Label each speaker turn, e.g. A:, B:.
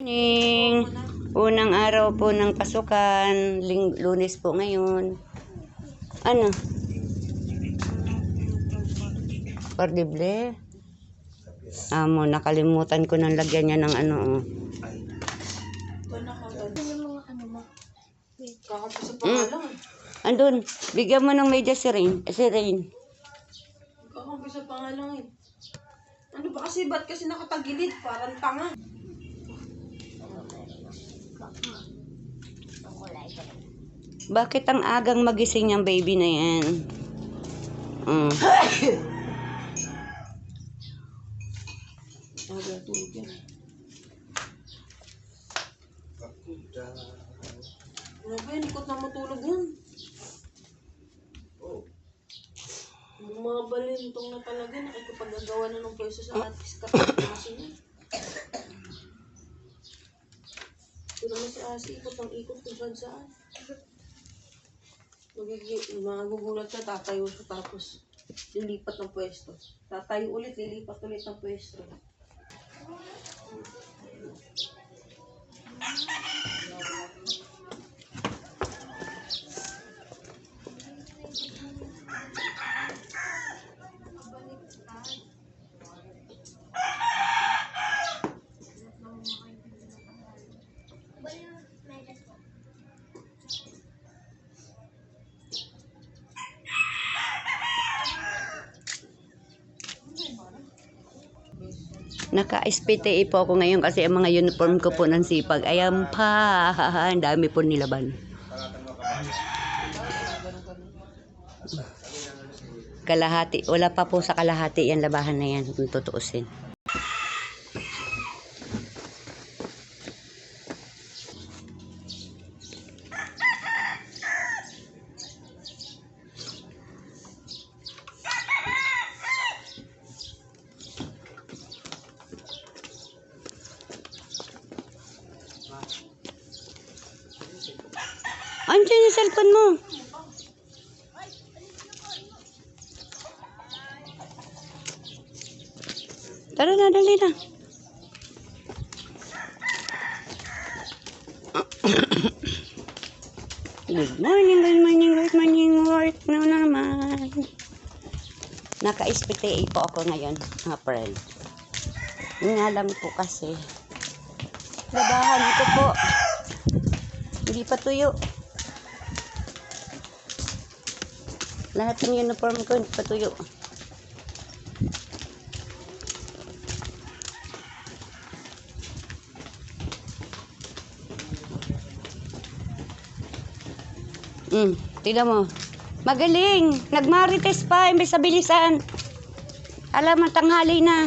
A: Morning. Unang araw po ng pasukan. Lunes po ngayon. Ano? Pardible. Nakalimutan ko nang lagyan niya ng ano. Andun. Bigyan mo ng medyas si Rain.
B: Kakampi sa pangalan. Ano ba kasi? Ba't kasi nakatagilid? Parang tanga.
A: Bakit ang agang magising yung baby na yan?
B: Aga, tulog yan. Ano ba yan? Ikot na matulog yan. Yung mga balintong na talaga, nakikipag-agawa na ng pwesto sa atis kapag-asin niya. Ito naman si Asi, ikot ng ikot kung saan. Magugulat siya, tatayo siya tapos lilipat ng pwesto. Tatayo ulit, lilipat ulit ng pwesto.
A: Naka-SPTE po ako ngayon kasi ang mga uniform ko po ng sipag. Ayan pa. Ang dami po nilaban. Kalahati. Wala pa po sa kalahati yan labahan na yan. Kung tutuusin. Andiyan yung cellphone mo. Tara na, dali na. Good morning. Work na naman. Naka-SPTA po ako ngayon, mga friend. Nga lang po kasi. Labahan ito po. Hindi pa tuyo. Lahat ng uniform ko, hindi pa tuyo. Tignan mo. Magaling. Nagmarites pa, imbes sa bilisan. Alam mo, tanghali na.